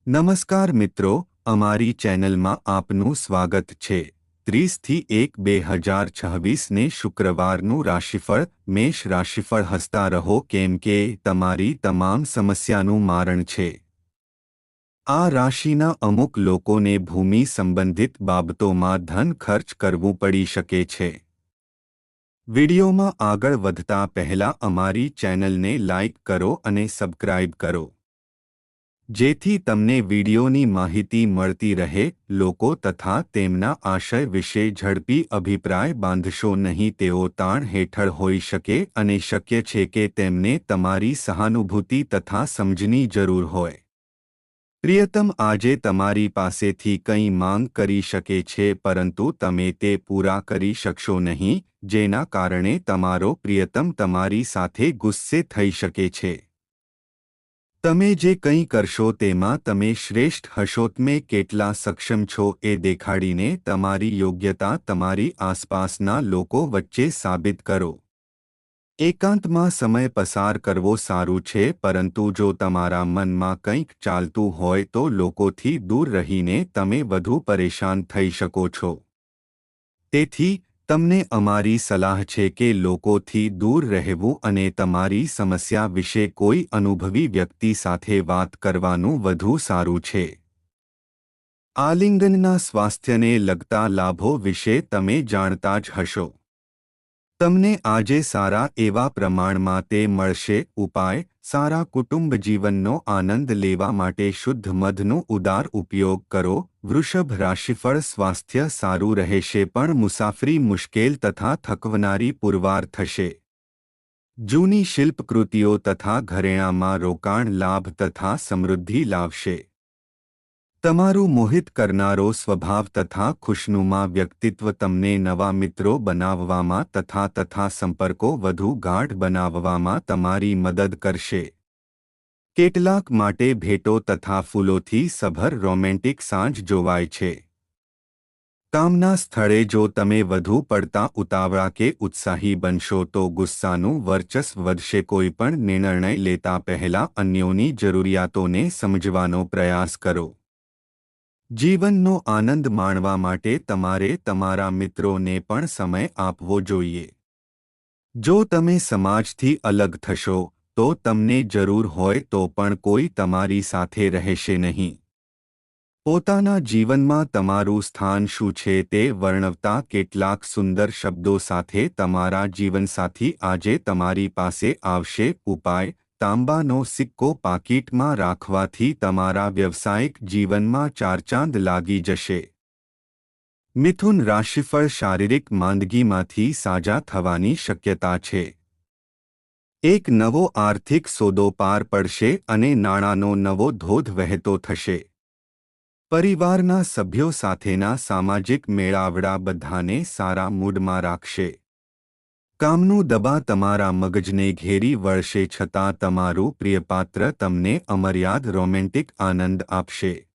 નમસ્કાર મિત્રો, અમારી ચેનલમાં આપનું સ્વાગત છે। 30/1/2026 ને શુક્રવારનું રાશિફળ મેષ રાશિફળ હસતા રહો કેમ કે તમારી તમામ સમસ્યાનું મારણ છે। આ રાશિના અમુક લોકોને ભૂમિ સંબંધિત બાબતોમાં ધન ખર્ચ કરવું પડી શકે છે। વિડિયોમાં આગળ વધતા પહેલા અમારી ચેનલને લાઇક કરો અને સબસ્ક્રાઇબ કરો, જેથી તમને વિડિયોની માહિતી મળતી રહે। લોકો તથા તેમના આશય વિશે ઝડપી અભિપ્રાય બાંધશો નહીં, તેઓ તાણ હેઠળ હોઈ શકે અને શક્ય છે કે તેમને તમારી સહાનુભૂતિ તથા સમજની જરૂર હોય। પ્રિયતમ આજે તમારી પાસેથી કંઈ માંગ કરી શકે છે, પરંતુ તમે તે પૂરા કરી શકશો નહીં, જેના કારણે તમારો પ્રિયતમ તમારી સાથે ગુસ્સે થઈ શકે છે। તમે જે કંઈ કરશો તેમાં તમે શ્રેષ્ઠ હશો। તમે કેટલા સક્ષમ છો એ દેખાડીને તમારી યોગ્યતા તમારી આસપાસના લોકો વચ્ચે સાબિત કરો। એકાંતમાં સમય પસાર કરવો સારું છે, પરંતુ જો તમારા મનમાં કંઈક ચાલતું હોય તો લોકોથી દૂર રહીને તમે વધુ પરેશાન થઈ શકો છો। તેથી તમને અમારી સલાહ છે કે લોકોથી દૂર રહેવું અને તમારી સમસ્યા વિશે કોઈ અનુભવી વ્યક્તિ સાથે વાત કરવાનું વધુ સારું છે। આલિંગનના સ્વાસ્થ્યને લગતા લાભો વિશે તમે જાણતા જ હશો। તમને આજે સારા એવા પ્રમાણમાં તે મળશે। ઉપાય: સારા કુટુંબ જીવનનો આનંદ લેવા માટે શુદ્ધ મધનો ઉદાર ઉપયોગ કરો। વૃષભ રાશિફળ સ્વાસ્થ્ય સારું રહેશે, પણ મુસાફરી મુશ્કેલ તથા થકવનારી પુરવાર થશે। જૂની શિલ્પકૃતિઓ તથા ઘરેણાંમાં રોકાણ લાભ તથા સમૃદ્ધિ લાવશે। તમારું મોહિત કરનારો સ્વભાવ તથા ખુશનુમા વ્યક્તિત્વ તમને નવા મિત્રો બનાવવામાં તથા સંપર્કો વધુ ગાઢ બનાવવામાં તમારી મદદ કરશે। કેટલાક માટે ભેટો તથા ફૂલોથી સભર રોમેન્ટિક સાંજ જોવાય છે। કામના સ્થળે જો તમે વધુ પડતા ઉતાવળા કે ઉત્સાહી બનશો તો ગુસ્સાનું વર્ચસ્વ વધશે। કોઈપણ નિર્ણય લેતા પહેલા અન્યોની જરૂરિયાતોને સમજવાનો પ્રયાસ કરો। જીવનનો આનંદ માણવા માટે તમારે તમારા મિત્રોને પણ સમય આપવો જોઈએ। જો તમે સમાજથી અલગ થશો તો તમને જરૂર હોય તો પણ કોઈ તમારી સાથે રહેશે નહીં। પોતાના જીવનમાં તમારું સ્થાન શું છે તે વર્ણવતા કેટલાક સુંદર શબ્દો સાથે તમારા જીવનસાથી આજે તમારી પાસે આવશે। ઉપાય: તાંબાનો સિક્કો પાકીટમાં રાખવાથી તમારા વ્યવસાયિક જીવનમાં ચારચાંદ લાગી જશે। મિથુન રાશિફળ શારીરિક માંદગીમાંથી સાજા થવાની શક્યતા છે। એક નવો આર્થિક સોદો પાર પડશે અને નાણાંનો નવો ધોધ વહેતો થશે। પરિવારના સભ્યો સાથેના સામાજિક મેળાવડા બધાને સારા મૂડમાં રાખશે। કામનું દબાણ તમારા મગજને ઘેરી વળશે, છતાં તમારું પ્રિયપાત્ર તમને અમર્યાદ રોમેન્ટિક આનંદ આપશે।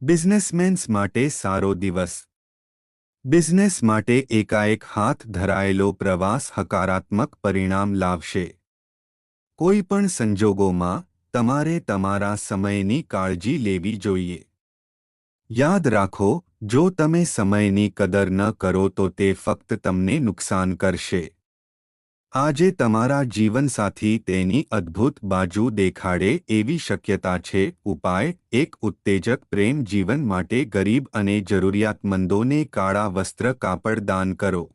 બિઝનેસમેન્સ માટે સારો દિવસ। બિઝનેસ માટે એકાએક હાથ ધરાયેલો પ્રવાસ હકારાત્મક પરિણામ લાવશે। કોઈપણ સંજોગોમાં તમારે તમારા સમયની કાળજી લેવી જોઈએ। યાદ રાખો, જો તમે સમયની કદર ન કરો તો તે ફક્ત તમને નુકસાન કરશે। આજે તમારા જીવનસાથી તેની અદ્ભુત બાજુ દેખાડે એવી શક્યતા છે। ઉપાય: એક ઉત્તેજક પ્રેમ જીવન માટે ગરીબ અને જરૂરિયાતમંદોને કાળા વસ્ત્ર કાપડ દાન કરો।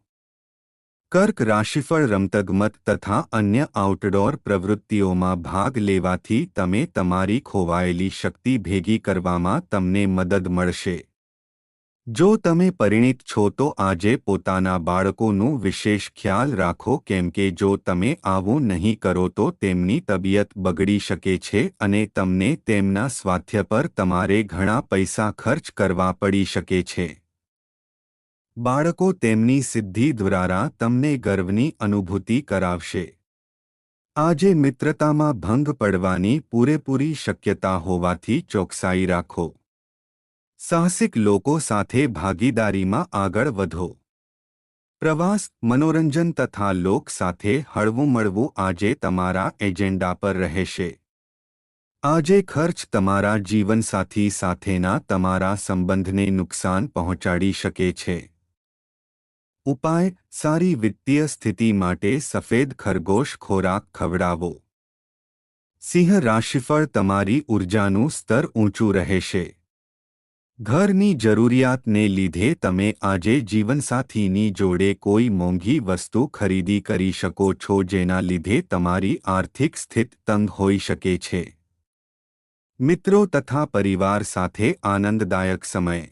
કર્ક રાશિફળ રમતગમત તથા અન્ય આઉટડોર પ્રવૃત્તિઓમાં ભાગ લેવાથી તમે તમારી ખોવાયેલી શક્તિ ભેગી કરવામાં તમને મદદ મળશે। જો તમે પરિણીત છો તો આજે પોતાના બાળકોનું વિશેષ ખ્યાલ રાખો, કેમ કે જો તમે આવું નહીં કરો તો તેમની તબિયત બગડી શકે છે અને તમને તેમના સ્વાસ્થ્ય પર તમારે ઘણા પૈસા ખર્ચ કરવા પડી શકે છે। બાળકો તેમની સિદ્ધિ દ્વારા તમને ગર્વની અનુભૂતિ કરાવશે। આજે મિત્રતામાં ભંગ પડવાની પૂરેપૂરી શક્યતા હોવાથી ચોકસાઈ રાખો। સાહસિક લોકો સાથે ભાગીદારીમાં આગળ વધો। પ્રવાસ, મનોરંજન તથા લોક સાથે હળવું મળવું આજે તમારા એજેન્ડા પર રહેશે। આજે ખર્ચ તમારા જીવનસાથી સાથેના તમારા સંબંધને નુકસાન પહોંચાડી શકે છે. ઉપાય: સારી વિત્તીય સ્થિતિ માટે સફેદ ખરગોશ ખોરાક ખવડાવો. સિંહ રાશિફળ: તમારી ઊર્જાનું સ્તર ઊંચું રહેશે. ઘરની જરૂરિયાતને લીધે તમે આજે જીવનસાથીની જોડે કોઈ મોંઘી વસ્તુ ખરીદી કરી શકો છો, જેના લીધે તમારી આર્થિક સ્થિતિ તંગ હોઈ શકે છે. મિત્રો તથા પરિવાર સાથે આનંદદાયક સમય.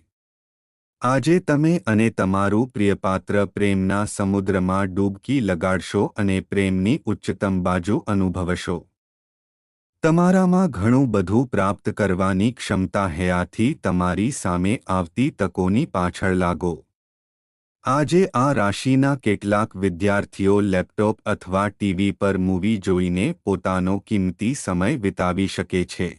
આજે તમે અને તમારું પ્રિયપાત્ર પ્રેમના સમુદ્રમાં ડૂબકી લગાડશો અને પ્રેમની ઉચ્ચતમ બાજુ અનુભવશો. તમારામાં ઘણું બધું પ્રાપ્ત કરવાની ક્ષમતા હયાથી તમારી સામે આવતી તકોની પાછળ લાગો. આજે આ રાશિના કેટલાક વિદ્યાર્થીઓ લેપટોપ અથવા ટીવી પર મૂવી જોઈને પોતાનો કિંમતી સમય વિતાવી શકે છે.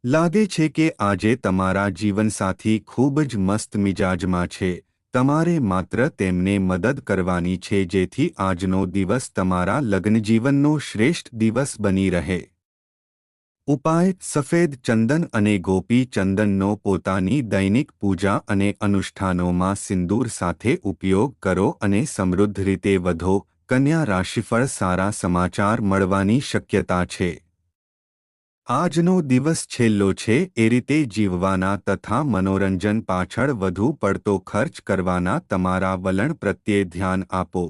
લાગે છે કે આજે તમારા જીવનસાથી ખૂબ જ મસ્ત મિજાજમાં છે. તમારે માત્ર તેમને મદદ કરવાની છે જેથી આજનો દિવસ તમારા લગ્નજીવનનો શ્રેષ્ઠ દિવસ બની રહે. ઉપાય: સફેદ ચંદન અને ગોપી ચંદનનો પોતાની દૈનિક પૂજા અને અનુષ્ઠાનોમાં સિંદૂર સાથે ઉપયોગ કરો અને સમૃદ્ધ રીતે વધો. કન્યા રાશિફળ: સારા સમાચાર મળવાની શક્યતા છે. આજનો દિવસ છેલ્લો છે એ રીતે જીવવાના તથા મનોરંજન પાછળ વધુ પડતો ખર્ચ કરવાના તમારા વલણ પ્રત્યે ધ્યાન આપો.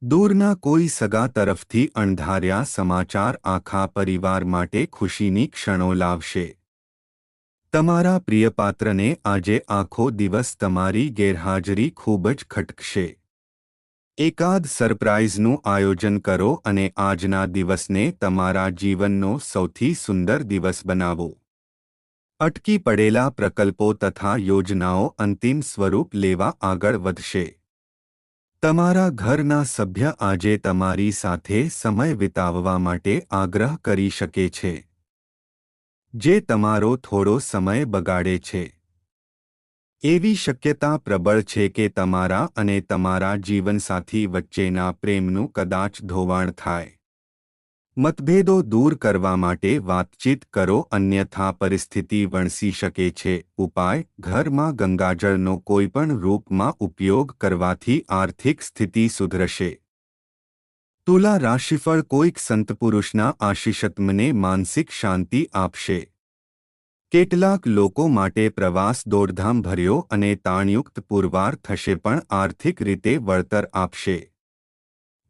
દૂરના કોઈ સગા તરફથી અણધાર્યા સમાચાર આખા પરિવાર માટે ખુશીની ક્ષણો લાવશે. તમારા પ્રિયપાત્રને આજે આખો દિવસ તમારી ગેરહાજરી ખૂબ જ ખટકશે. એકાદ સરપ્રાઇઝનું આયોજન કરો અને આજના દિવસને તમારા જીવનનો સૌથી સુંદર દિવસ બનાવો. અટકી પડેલા પ્રકલ્પો તથા યોજનાઓ અંતિમ સ્વરૂપ લેવા આગળ વધશે. તમારા ઘરના સભ્ય આજે તમારી સાથે સમય વિતાવવા માટે આગ્રહ કરી શકે છે, જે તમારો થોડો સમય બગાડે છે. એવી શક્યતા પ્રબળ છે કે તમારા અને તમારા જીવનસાથી વચ્ચેના પ્રેમનું કદાચ ધોવાણ થાય. મતભેદો દૂર કરવા માટે વાતચીત કરો, અન્યથા પરિસ્થિતિ વણસી શકે છે. ઉપાય: ઘરમાં ગંગાજળનો કોઈપણ રૂપમાં ઉપયોગ કરવાથી આર્થિક સ્થિતિ સુધરશે. તુલા રાશિફળ: કોઈક સંતપુરુષના આશીષ તમને માનસિક શાંતિ આપશે. કેટલાક લોકો માટે પ્રવાસ દોડધામભર્યો અને તાણયુક્ત પુરવાર થશે પણ આર્થિક રીતે વળતર આપશે.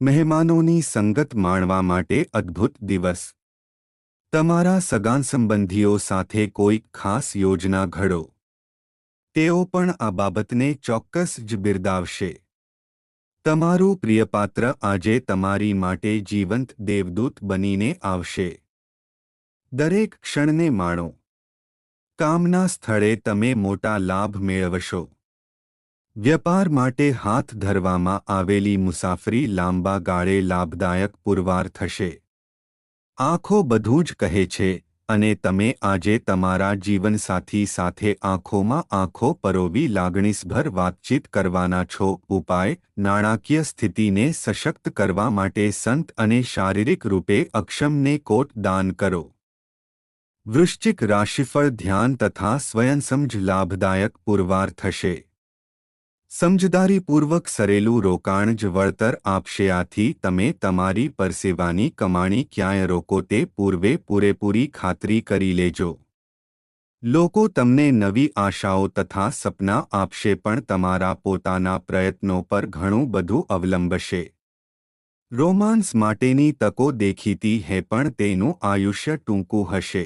મહેમાનોની સંગત માણવા માટે અદ્ભુત દિવસ. તમારા સગાસંબંધીઓ સાથે કોઈક ખાસ યોજના ઘડો. તેઓ પણ આ બાબતને ચોક્કસ જ બિરદાવશે. તમારું પ્રિયપાત્ર આજે તમારી માટે જીવંત દેવદૂત બનીને આવશે. દરેક ક્ષણને માણો. કામના સ્થળે તમે મોટા લાભ મેળવશો. વ્યાપાર માટે હાથ ધરવામાં આવેલી મુસાફરી લાંબા ગાળે લાભદાયક પુરવાર થશે. આંખો બધું જ કહે છે અને તમે આજે તમારા જીવનસાથી સાથે આંખોમાં આંખો પરોવી લાગણીસભર વાતચીત કરવાના છો. ઉપાય: નાણાકીય સ્થિતિને સશક્ત કરવા માટે સંત અને શારીરિક રૂપે અક્ષમને કોટ દાન કરો. વૃશ્ચિક રાશિફળ: ધ્યાન તથા સ્વયંસમજ લાભદાયક પુરવાર થશે. સમજદારીપૂર્વક સરેલું રોકાણ જ વળતર આપશે. આથી તમે તમારી પરસેવાની કમાણી ક્યાંય રોકો તે પૂર્વે પૂરેપૂરી ખાતરી કરી લેજો. લોકો તમને નવી આશાઓ તથા સપના આપશે પણ તમારા પોતાના પ્રયત્નો પર ઘણું બધું અવલંબશે. રોમાન્સ માટેની તકો દેખીતી હે પણ તેનું આયુષ્ય ટૂંકું હશે.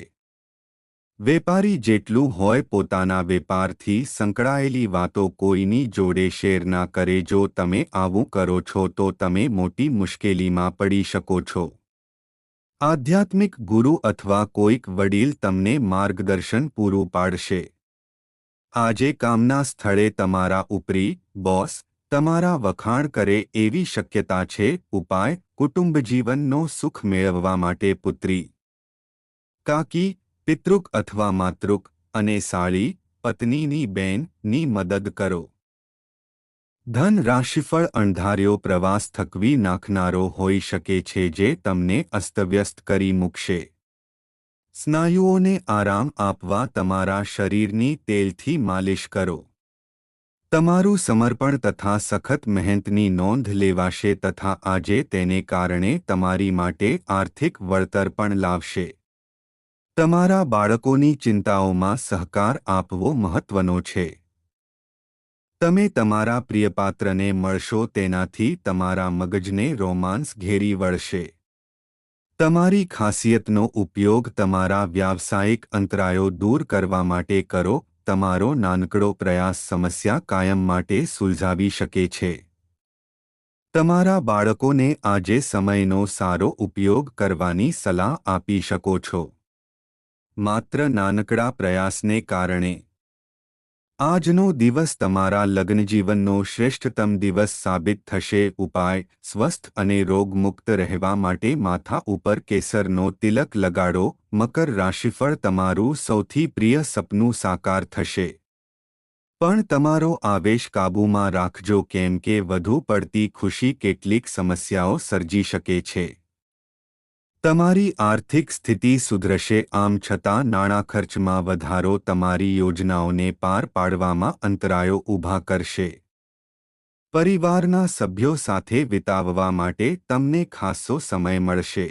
વેપારી જેટલું હોય પોતાના વેપારથી સંકળાયેલી વાતો કોઈની જોડે શેર ના કરે. જો તમે આવું કરો છો તો તમે મોટી મુશ્કેલીમાં પડી શકો છો. આધ્યાત્મિક ગુરુ અથવા કોઈક વડીલ તમને માર્ગદર્શન પૂરું પાડશે. આજે કામના સ્થળે તમારા ઉપરી બોસ તમારા વખાણ કરે એવી શક્યતા છે. ઉપાય: કુટુંબજીવનનો સુખ મેળવવા માટે પુત્રી, કાકી, પિતૃક અથવા માતૃક અને સાળી પત્નીની બેનની મદદ કરો. ધન રાશિફળ: અણધાર્યો પ્રવાસ થકવી નાખનારો હોઈ શકે છે જે તમને અસ્તવ્યસ્ત કરી મૂકશે. સ્નાયુઓને આરામ આપવા તમારા શરીરની તેલથી માલિશ કરો. તમારું સમર્પણ તથા સખત મહેનતની નોંધ લેવાશે તથા આજે તેને કારણે તમારી માટે આર્થિક વળતર પણ લાવશે. તમારા બાળકોની ચિંતાઓમાં સહકાર આપવો મહત્વનો છે. તમે તમારા પ્રિયપાત્રને મળશો તેનાથી તમારા મગજને રોમાંસ ઘેરી વળશે. તમારી ખાસિયતનો ઉપયોગ તમારા વ્યાવસાયિક અંતરાયો દૂર કરવા માટે કરો. તમારો નાનકડો પ્રયાસ સમસ્યા કાયમ માટે સુલઝાવી શકે છે. તમારા બાળકોને આજે સમયનો સારો ઉપયોગ કરવાની સલાહ આપી શકો છો. માત્ર નાનકડા પ્રયાસને કારણે આજનો દિવસ તમારા લગ્નજીવનનો શ્રેષ્ઠતમ દિવસ સાબિત થશે. ઉપાય: સ્વસ્થ અને રોગમુક્ત રહેવા માટે માથા ઉપર કેસરનો તિલક લગાડો. મકર રાશિફળ: તમારું સૌથી પ્રિય સપનું સાકાર થશે. પણ તમારો આવેશ કાબૂમાં રાખજો કેમ કે વધુ પડતી ખુશી કેટલીક સમસ્યાઓ સર્જી શકે છે. તમારી આર્થિક સ્થિતિ સુધરશે. આમ છતાં નાણાં ખર્ચમાં વધારો તમારી યોજનાઓને પાર પાડવામાં અંતરાયો ઊભા કરશે. પરિવારના સભ્યો સાથે વિતાવવા માટે તમને ખાસો સમય મળશે.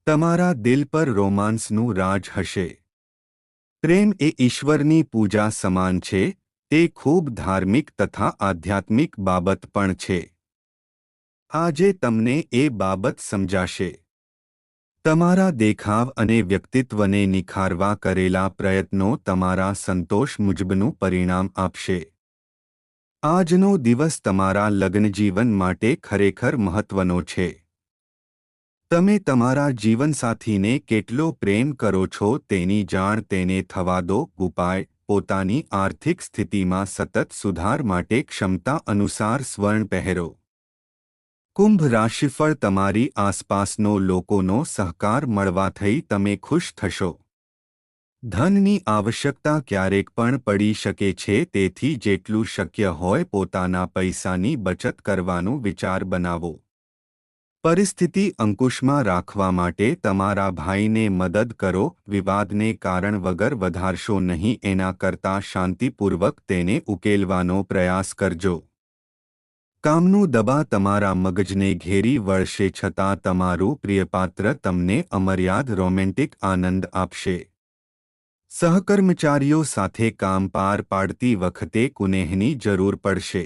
તમારા દિલ પર રોમાંસનું રાજ હશે. પ્રેમ એ ઈશ્વરની પૂજા સમાન છે. તે ખૂબ ધાર્મિક તથા આધ્યાત્મિક બાબત પણ છે. આજે તમને એ બાબત સમજાશે. તમારા દેખાવ અને વ્યક્તિત્વને નિખારવા કરેલા પ્રયત્નો તમારા સંતોષ મુજબનું પરિણામ આપશે. આજનો દિવસ તમારા લગ્નજીવન માટે ખરેખર મહત્વનો છે. તમે તમારા જીવનસાથીને કેટલો પ્રેમ કરો છો તેની જાણ તેને થવા દો. ઉપાય: પોતાની આર્થિક સ્થિતિમાં સતત સુધાર માટે ક્ષમતા અનુસાર સ્વર્ણ પહેરો. કુંભ રાશિફળ: તમારી આસપાસનો લોકોનો સહકાર મળવાથી તમે ખુશ થશો. ધનની આવશ્યકતા ક્યારેક પણ પડી શકે છે તેથી જેટલું શક્ય હોય પોતાના પૈસાની બચત કરવાનો વિચાર બનાવો. પરિસ્થિતિ અંકુશમાં રાખવા માટે તમારા ભાઈને મદદ કરો. વિવાદને કારણ વગર વધારશો નહીં, એના કરતાં શાંતિપૂર્વક તેને ઉકેલવાનો પ્રયાસ કરજો. કામનું દબાણ તમારા મગજને ઘેરી વળશે છતાં તમારું પ્રિયપાત્ર તમને અમર્યાદ રોમેન્ટિક આનંદ આપશે. સહકર્મચારીઓ સાથે કામ પાર પાડતી વખતે કુનેહની જરૂર પડશે.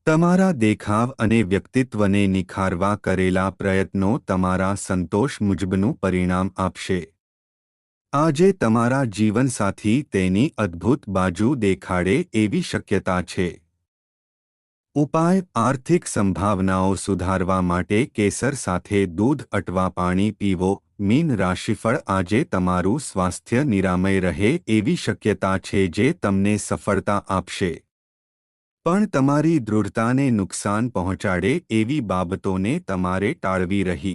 તમારા દેખાવ અને વ્યક્તિત્વને નિખારવા કરેલા પ્રયત્નો તમારા સંતોષ મુજબનું પરિણામ આપશે. આજે તમારા જીવનસાથી તેની અદ્ભુત બાજુ દેખાડે એવી શક્યતા છે. ઉપાય: આર્થિક સંભાવનાઓ સુધારવા માટે કેસર સાથે દૂધ અટવા પાણી પીવો. મીન રાશિફળ: આજે તમારું સ્વાસ્થ્ય નિરામય રહે એવી શક્યતા છે જે તમને સફળતા આપશે. પણ તમારી દૃઢતાને નુકસાન પહોંચાડે એવી બાબતોને તમારે ટાળવી રહી.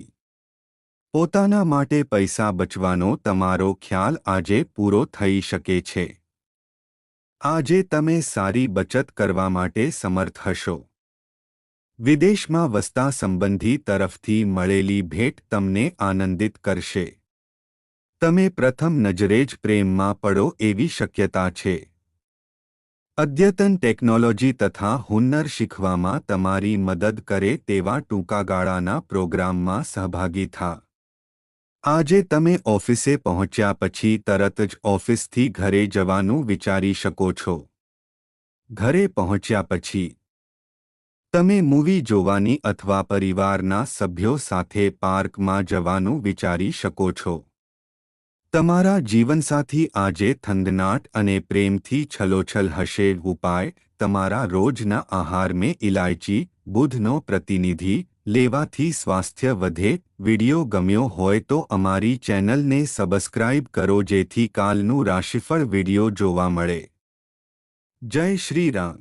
પોતાના માટે પૈસા બચવાનો તમારો ખ્યાલ આજે પૂરો થઈ શકે છે. આજે તમે સારી બચત કરવા માટે સમર્થ હશો. વિદેશમાં વસતા સંબંધી તરફથી મળેલી ભેટ તમને આનંદિત કરશે. તમે પ્રથમ નજરે જ પ્રેમમાં પડો એવી શક્યતા છે. અદ્યતન ટેકનોલોજી તથા હુન્નર શીખવામાં તમારી મદદ કરે તેવા ટૂંકાગાળાના પ્રોગ્રામમાં સહભાગી થા. આજે તમે ઓફિસે પહોંચ્યા પછી તરત જ ઓફિસથી ઘરે જવાનું વિચારી શકો છો. ઘરે પહોંચ્યા પછી તમે મૂવી જોવાની અથવા પરિવારના સભ્યો સાથે પાર્કમાં જવાનું વિચારી શકો છો. તમારા જીવનસાથી આજે થનગનાટ અને પ્રેમથી છલોછલ હશે. ઉપાય: તમારા રોજના આહારમાં ઇલાયચી, બુધનો પ્રતિનિધિ લેવાથી સ્વાસ્થ્ય વધે. વિડિયો ગમ્યો હોય તો અમારી ચેનલને સબસ્ક્રાઇબ કરો જેથી કાલનું રાશિફળ વિડિયો જોવા મળે. જય શ્રી રામ.